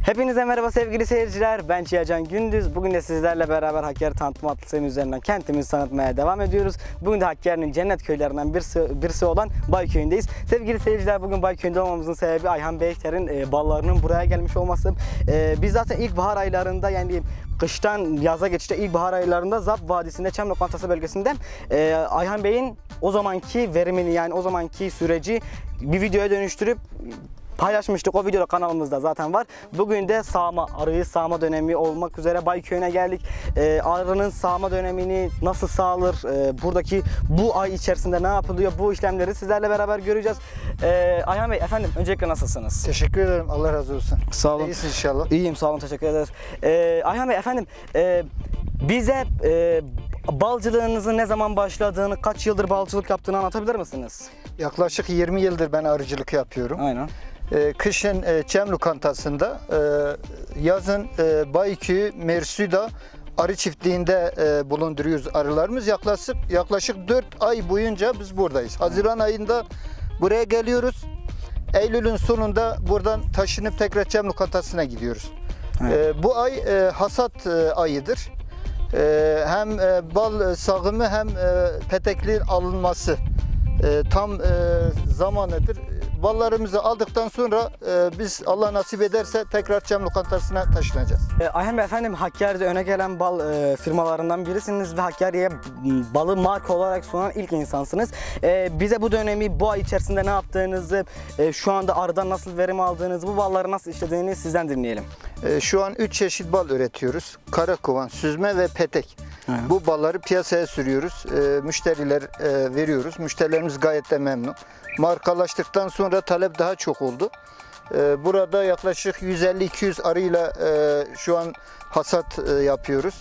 Hepinize merhaba sevgili seyirciler. Ben Cihacan Gündüz. Bugün de sizlerle beraber Hakkari tanıtım adlı serimiz üzerinden kentimizi tanıtmaya devam ediyoruz. Bugün de Hakkari'nin cennet köylerinden birisi olan Bayköy'ündeyiz. Sevgili seyirciler, bugün Bayköy'ünde olmamızın sebebi Ayhan Beyter'in ballarının buraya gelmiş olması. Biz zaten ilkbahar aylarında, yani kıştan yaza geçişte ilkbahar aylarında Zap Vadisi'nde Çam Lokantası bölgesinde Ayhan Bey'in o zamanki verimini, yani o zamanki süreci bir videoya dönüştürüp paylaşmıştık. O video kanalımızda zaten var. Bugün de arıyı sağma dönemi olmak üzere Bayköy'üne geldik. Arının sağma dönemini nasıl sağlanır, buradaki bu ay içerisinde ne yapılıyor, bu işlemleri sizlerle beraber göreceğiz. Ayhan Bey, efendim, öncelikle nasılsınız? Teşekkür ederim. Allah razı olsun. Sağ olun. İyisin inşallah. İyiyim, sağ olun, teşekkür ederiz. Ayhan Bey, efendim, bize balcılığınızın ne zaman başladığını, kaç yıldır balcılık yaptığını anlatabilir misiniz? Yaklaşık 20 yıldır ben arıcılık yapıyorum. Aynen. Kışın Çam Lokantası'nda, yazın Bayköy, Mersu'da arı çiftliğinde bulunduruyoruz arılarımız. Yaklaşık 4 ay boyunca biz buradayız. Haziran ayında buraya geliyoruz. Eylül'ün sonunda buradan taşınıp tekrar Çam Lokantası'na gidiyoruz. Evet. Bu ay hasat ayıdır. Hem bal sağımı hem petekli alınması tam zamanıdır. Ballarımızı aldıktan sonra biz Allah nasip ederse tekrar Çam Lokantası'na taşınacağız. Ayhan Bey, efendim, Hakkari'de öne gelen bal firmalarından birisiniz ve Hakkari'ye balı marka olarak sunan ilk insansınız. Bize bu dönemi, bu ay içerisinde ne yaptığınızı, şu anda arıdan nasıl verim aldığınızı, bu balları nasıl işlediğini sizden dinleyelim. Şu an 3 çeşit bal üretiyoruz. Karakovan, süzme ve petek. Aynen. Bu balları piyasaya sürüyoruz. Müşteriler veriyoruz. Müşterilerimiz gayet de memnun. Markalaştıktan sonra talep daha çok oldu. Burada yaklaşık 150-200 arıyla şu an hasat yapıyoruz.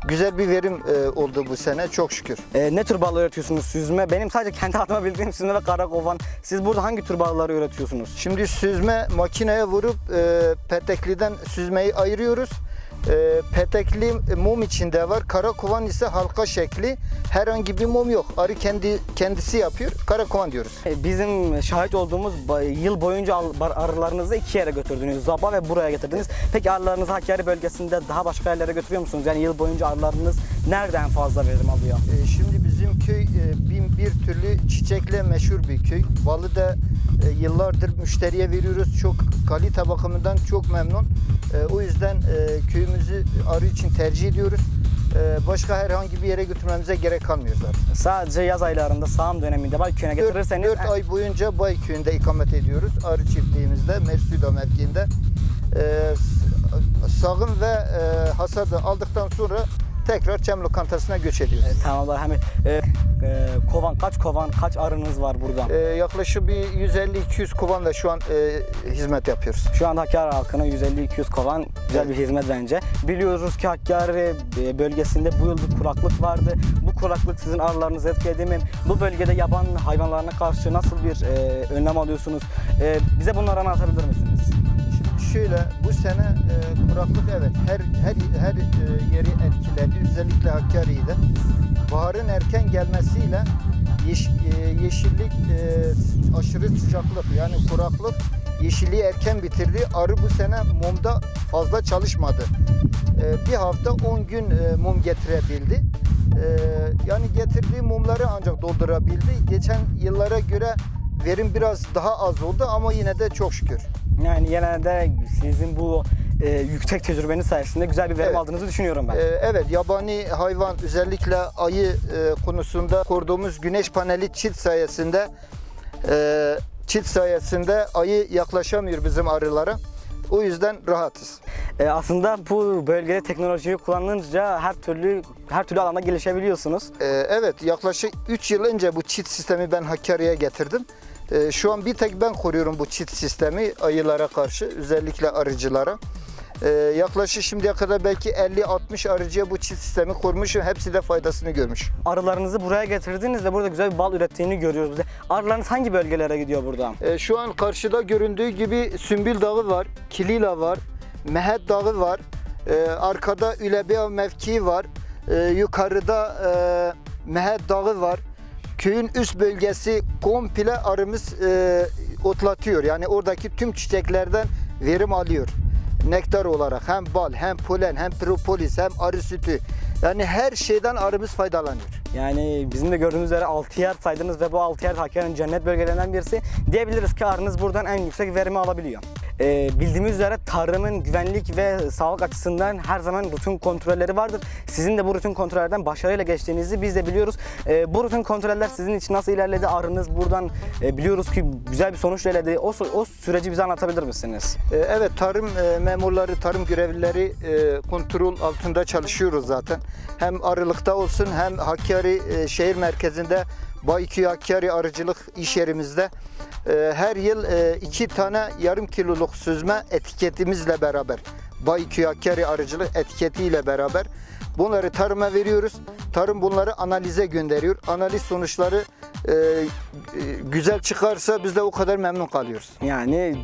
Güzel bir verim oldu bu sene, çok şükür. Ne tür ballar üretiyorsunuz? Süzme, benim sadece kendi adıma bildiğim süzme ve karakovan. Siz burada hangi tür balları üretiyorsunuz? Şimdi süzme makineye vurup petekliden süzmeyi ayırıyoruz. Petekli mum içinde var. Karakovan ise halka şekli. Herhangi bir mum yok. Arı kendisi yapıyor. Karakovan diyoruz. Bizim şahit olduğumuz yıl boyunca arılarınızı iki yere götürdünüz. Zaba ve buraya getirdiniz. Peki arılarınızı Hakkari bölgesinde daha başka yerlere götürüyor musunuz? Yani yıl boyunca arılarınız nereden fazla verim alıyor? Şimdi bizim köy bin bir türlü çiçekle meşhur bir köy. Balı da yıllardır müşteriye veriyoruz. Çok kalite bakımından çok memnun. O yüzden köyümüzü arı için tercih ediyoruz. Başka herhangi bir yere götürmemize gerek kalmıyor zaten. Sadece yaz aylarında sağım döneminde Bayköy'üne getirirseniz... 4 ay boyunca Bayköy'ünde ikamet ediyoruz. Arı çiftliğimizde, Mersu'da mevkiinde. Sağım ve hasadı aldıktan sonra tekrar Çam Lokantası'na göç ediyoruz. Tamamlar. Kaç arınız var burada? Yaklaşık bir 150-200 kovanla şu an hizmet yapıyoruz. Şu anda Hakkari halkına 150-200 kovan güzel bir hizmet bence. Biliyoruz ki Hakkari bölgesinde bu yıl bir kuraklık vardı. Bu kuraklık sizin arılarınızı etkiledi mi? Bu bölgede yaban hayvanlarına karşı nasıl bir önlem alıyorsunuz? Bize bunları anlatabilir misiniz? Şöyle, bu sene kuraklık evet her yeri etkiledi. Özellikle Hakkari'de. Baharın erken gelmesiyle yeşillik, aşırı sıcaklık, yani kuraklık yeşilliği erken bitirdi. Arı bu sene mumda fazla çalışmadı. Bir hafta 10 gün mum getirebildi. Yani getirdiği mumları ancak doldurabildi. Geçen yıllara göre verim biraz daha az oldu ama yine de çok şükür. Yani yine de sizin bu yüksek tecrübeniz sayesinde güzel bir verim aldığınızı düşünüyorum ben. Evet, yabani hayvan, özellikle ayı konusunda kurduğumuz güneş paneli çit sayesinde ayı yaklaşamıyor bizim arılara. O yüzden rahatız. Aslında bu bölgede teknolojiyi kullanınca her türlü alanda gelişebiliyorsunuz. Evet, yaklaşık 3 yıl önce bu çit sistemi ben Hakkari'ye getirdim. Şu an bir tek ben koruyorum bu çit sistemi ayılara karşı, özellikle arıcılara. Yaklaşık şimdiye kadar belki 50-60 arıcıya bu çit sistemi kurmuşum. Hepsi de faydasını görmüş. Arılarınızı buraya getirdiniz ve burada güzel bir bal ürettiğini görüyoruz. Arılarınız hangi bölgelere gidiyor burada? Şu an karşıda göründüğü gibi Sümbül Dağı var, Kilila var, Mehed Dağı var. Arkada Ülebeya mevkii var. Yukarıda Mehed Dağı var. Köyün üst bölgesi komple arımız otlatıyor. Yani oradaki tüm çiçeklerden verim alıyor. nektar olarak hem bal, hem polen, hem propolis, hem arı sütü. Yani her şeyden arımız faydalanıyor. Yani bizim de gördüğümüz üzere 6 yer saydınız ve bu 6 yer Hakkari'nin cennet bölgelerinden birisi. Diyebiliriz ki arınız buradan en yüksek verimi alabiliyor. Bildiğimiz üzere tarımın güvenlik ve sağlık açısından her zaman rutin kontrolleri vardır. Sizin de bu rutin kontrollerden başarıyla geçtiğinizi biz de biliyoruz. Bu rutin kontroller sizin için nasıl ilerledi? Arınız buradan biliyoruz ki güzel bir sonuç ilerledi. O süreci bize anlatabilir misiniz? Evet, tarım memurları, tarım görevlileri kontrol altında çalışıyoruz zaten. Hem arılıkta olsun hem Hakkari şehir merkezinde Bayköy Hakkari arıcılık iş yerimizde her yıl 2 tane yarım kiloluk süzme etiketimizle beraber, Bayköy Hakkari arıcılık etiketiyle beraber bunları tarıma veriyoruz. Tarım bunları analize gönderiyor. Analiz sonuçları güzel çıkarsa biz de o kadar memnun kalıyoruz. Yani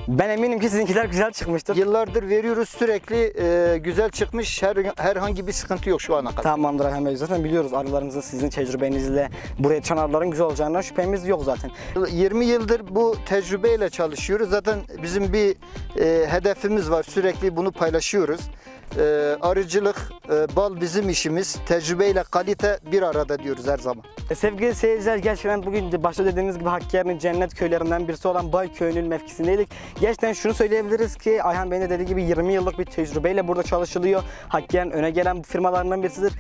ben eminim ki sizinkiler güzel çıkmıştır. Yıllardır veriyoruz, sürekli güzel çıkmış, herhangi bir sıkıntı yok şu ana kadar. Tamamdır Ayhan Bey. Zaten biliyoruz arılarımızın sizin tecrübenizle buraya yetişen arıların güzel olacağından şüphemiz yok zaten. 20 yıldır bu tecrübeyle çalışıyoruz. Zaten bizim bir hedefimiz var. Sürekli bunu paylaşıyoruz. Arıcılık, bal bizim işimiz. Tecrübeyle kalite bir arada diyoruz her zaman. Sevgili seyirciler, gerçekten bugün de başta dediğimiz gibi Hakkari'nin cennet köylerinden birisi olan Bayköy'ün mevkisindeydik. Gerçekten şunu söyleyebiliriz ki Ayhan Bey'in de dediği gibi 20 yıllık bir tecrübeyle burada çalışılıyor. Hakkari'nin öne gelen firmalarından birisidir.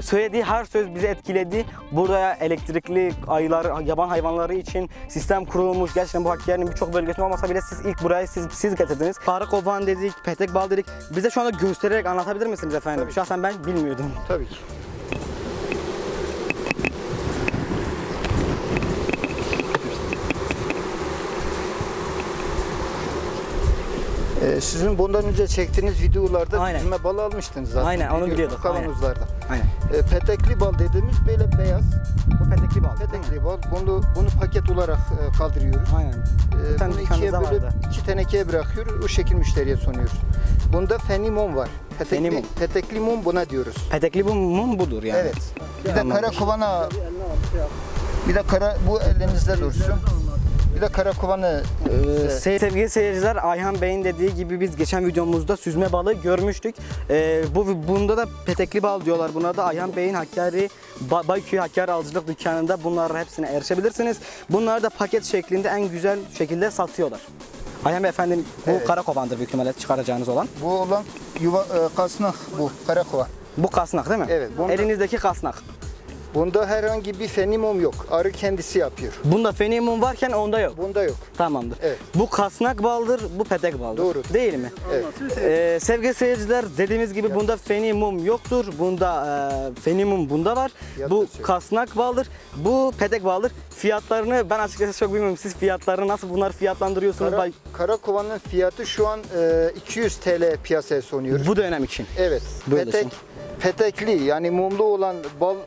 Söylediği her söz bizi etkiledi. Burada elektrikli ayılar, yaban hayvanları için sistem kurulmuş. Gerçekten bu Hakkari'nin birçok bölgesinde olmasa bile siz ilk burayı siz getirdiniz. Karakovan dedik, petek bal dedik. Bize şu anda göstererek anlatabilir misiniz efendim? Tabii. Şahsen ben bilmiyordum. Tabii ki. Sizin bundan önce çektiğiniz videolarda Aynen. süzme balı almıştınız zaten. Aynen, onu biliyorduk. Kavanozlarda. Aynen. Petekli bal dediğimiz böyle beyaz. Bu petekli bal. Petekli bal. Bunu paket olarak kaldırıyoruz. Aynen. Zaten Bunu ikiye dükkanınızda bölüp vardı. 2 tenekeye bırakıyoruz. O şekil müşteriye sunuyoruz. Bunda fenimon var. Fenimon. Petekli mum buna diyoruz. Petekli bu mum budur yani. Evet. Bir de Tamam. kara kovana, bu elinizde dursun. Bir de kara kovanı. Sevgili seyirciler, Ayhan Bey'in dediği gibi biz geçen videomuzda süzme balı görmüştük. Bunda da petekli bal diyorlar. Buna da Ayhan Bey'in Hakkari Bayköy Hakkari Alıcılık Dükkanı'nda bunların hepsine erişebilirsiniz. Bunları da paket şeklinde en güzel şekilde satıyorlar. Ayhan Bey efendim, bu Evet. kara kovandır büyük ihtimalle çıkaracağınız olan. Bu olan kasnak, bu kara kovan. Bu kasnak değil mi? Evet, bunda- Elinizdeki kasnak. Bunda herhangi bir fenimum yok. Arı kendisi yapıyor. Bunda fenimum varken onda yok. Bunda yok. Tamamdır. Evet. Bu kasnak baldır, bu petek baldır. Doğru. Değil mi? Evet. Sevgili seyirciler, dediğimiz gibi bunda fenimum yoktur. Bunda fenimum bunda var. Fiyat Bu da şey. kasnak baldır, bu petek baldır. Fiyatlarını ben açıkçası çok bilmiyorum. Siz fiyatlarını nasıl bunlar fiyatlandırıyorsunuz? Kara kovanın fiyatı şu an 200 TL piyasaya sunuyoruz. Bu dönem için. Evet. Böyle Petekli yani mumlu olan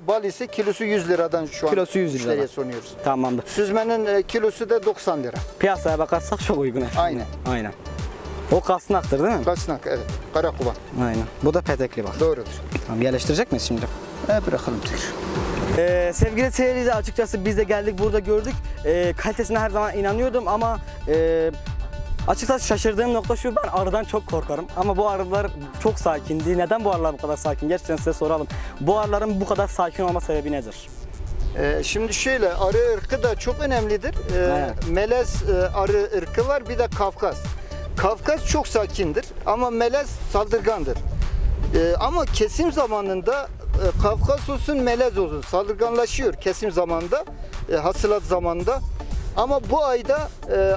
bal ise kilosu 100 liradan şu an Kilosu 100 liradan. müşteriye sunuyoruz. Tamamdır. Süzmenin kilosu da 90 lira. Piyasaya bakarsak çok uygun efendim. Aynen. Aynen. O kasnaktır değil mi? Kasnak, evet. Kara kovan. Aynen. Bu da petekli bak. Doğrudur. Tamam, yerleştirecek miyiz şimdi? Bırakalım tekrar. Sevgili seyirciler, açıkçası biz de geldik, burada gördük. Kalitesine her zaman inanıyordum ama açıkçası şaşırdığım nokta şu: ben arıdan çok korkarım ama bu arılar çok sakindi. Neden bu arılar bu kadar sakin? Gerçekten size soralım. Bu arıların bu kadar sakin olma sebebi nedir? Şimdi şöyle, arı ırkı da çok önemlidir. Aynen. Melez arı ırkı var, bir de Kafkas. Kafkas çok sakindir ama melez saldırgandır. Ama kesim zamanında Kafkas olsun melez olsun saldırganlaşıyor kesim zamanında, hasılat zamanında. Ama bu ayda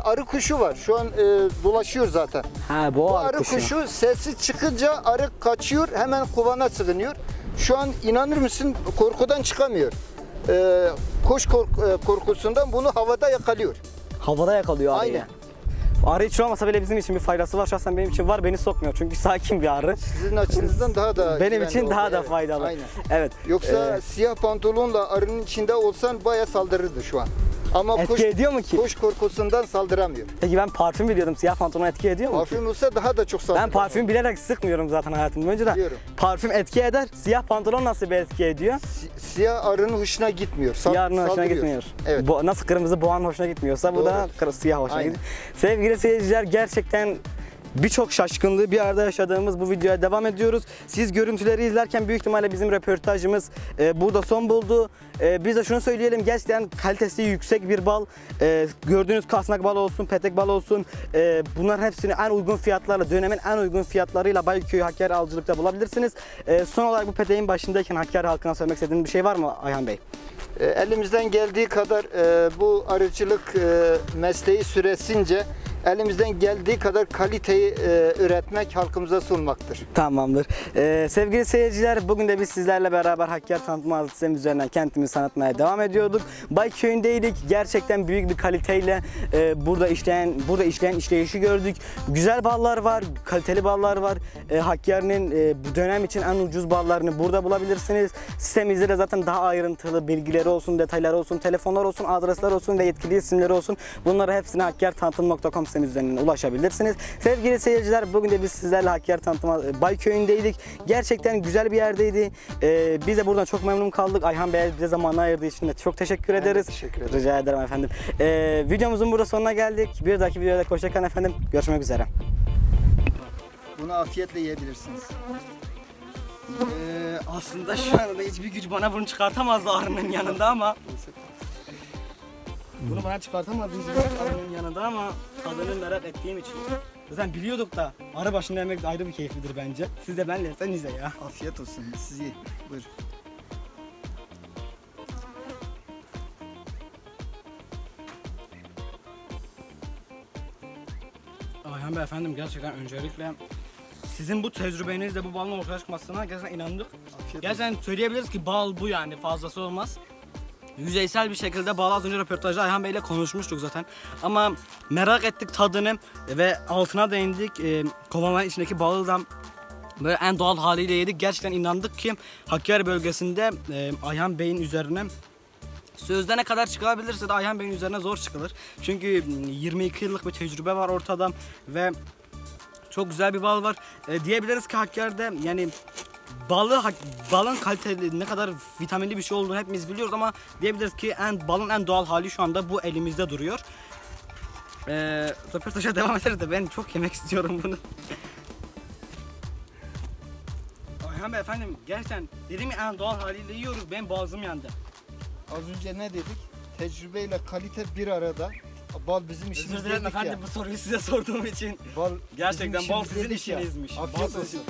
arı kuşu var. Şu an dolaşıyor zaten. Ha, Bu arı arı kuşu sesi çıkınca arı kaçıyor, hemen kovana sığınıyor. Şu an inanır mısın korkudan çıkamıyor. Kuş korkusundan bunu havada yakalıyor. Havada yakalıyor arıyı. Aynen. Arı hiç olmasa bile bizim için bir faydası var. Şahsen benim için var, beni sokmuyor. Çünkü sakin bir arı. Sizin açınızdan daha da Benim güvenli için oldu. daha da Evet, faydalı. aynen. Evet. Yoksa siyah pantolonla arının içinde olsan bayağı saldırırdı şu an. Ama Etki ediyor mu ki? kuş korkusundan saldıramıyor. Peki ben parfüm biliyordum. Siyah pantolon etki ediyor mu ki? Parfüm olsa daha da çok saldırır. Ben parfüm bilerek sıkmıyorum zaten hayatım boyunca da. Biliyorum. Parfüm etki eder. Siyah pantolon nasıl bir etki ediyor? Siyah arının hoşuna gitmiyor. Siyahın hoşuna saldırıyor. gitmiyor. Evet. Nasıl kırmızı boğanın hoşuna gitmiyorsa bu da siyah hoşuna Aynen. gidiyor. Sevgili seyirciler, gerçekten birçok şaşkınlığı bir arada yaşadığımız bu videoya devam ediyoruz. Siz görüntüleri izlerken büyük ihtimalle bizim röportajımız burada son buldu. Biz de şunu söyleyelim, gerçekten kalitesi yüksek bir bal. Gördüğünüz kasnak bal olsun, petek bal olsun, bunların hepsini en uygun fiyatlarla, dönemin en uygun fiyatlarıyla Bayköy Hakkari Alıcılık'ta bulabilirsiniz. Son olarak bu peteğin başındayken Hakkari halkına söylemek istediğiniz bir şey var mı Ayhan Bey? Elimizden geldiği kadar bu arıcılık mesleği süresince elimizden geldiği kadar kaliteyi üretmek, halkımıza sunmaktır. Tamamdır. Sevgili seyirciler, bugün de biz sizlerle beraber Hakkari tanıtım adlı üzerinden kentimizi tanıtmaya devam ediyorduk. Bayköy'ündeydik. Gerçekten büyük bir kaliteyle burada işleyen işleyişi gördük. Güzel ballar var, kaliteli ballar var. Hakkari'nin bu dönem için en ucuz ballarını burada bulabilirsiniz. Sitemizde de zaten daha ayrıntılı bilgileri olsun, detayları olsun, telefonlar olsun, adresler olsun ve yetkili isimleri olsun. Bunları hepsine hakkaritanıtım.com sitemiz üzerinden ulaşabilirsiniz. Sevgili seyirciler, bugün de biz sizlerle Hakkari tanıtım Bayköy'ündeydik. Gerçekten güzel bir yerdeydi. Biz de buradan çok memnun kaldık. Ayhan Bey bize zamanını ayırdığı için de çok teşekkür ederiz. Teşekkür ederim. Rica ederim efendim. Videomuzun burada sonuna geldik. Bir dahaki videoda hoşça kalın efendim. Görüşmek üzere. Bunu afiyetle yiyebilirsiniz. Aslında şu anda hiçbir güç bana bunu çıkartamazdı arının yanında ama bunu bana çıkartamazdı arının yanında ama tadını merak ettiğim için. Zaten biliyorduk da arı başında yemek de ayrı bir keyiflidir bence. Siz de benle yersenize ya. Afiyet olsun. Siz yiyin. Buyur. Ayhan Bey efendim, gerçekten öncelikle sizin bu tecrübenizle bu balın ortaya çıkmasına gerçekten inandık. Gerçekten söyleyebiliriz ki bal bu, yani fazlası olmaz. Yüzeysel bir şekilde bal, az önce röportajda Ayhan Bey ile konuşmuştuk zaten. Ama merak ettik tadını ve altına değindik. Kovanların içindeki balı da böyle en doğal haliyle yedik. Gerçekten inandık ki Hakkari bölgesinde Ayhan Bey'in üzerine sözde ne kadar çıkabilirse de Ayhan Bey'in üzerine zor çıkılır. Çünkü 22 yıllık bir tecrübe var ortada ve çok güzel bir bal var. Diyebiliriz ki Hakkari'de yani balın kaliteli, ne kadar vitaminli bir şey olduğunu hepimiz biliyoruz ama diyebiliriz ki balın en doğal hali şu anda bu elimizde duruyor. Röportaja devam ederiz de ben çok yemek istiyorum bunu. Ayhan Bey efendim, gerçekten dediğim en doğal haliyle yiyoruz. Benim boğazım yandı. Az önce ne dedik? Tecrübeyle kalite bir arada. Bal bizim işimiz. Özür dilerim efendim, bu soruyu size sorduğum için. Bal gerçekten bizim bal işimiz sizin dedik ya. işinizmiş. Afiyet Bal olsun.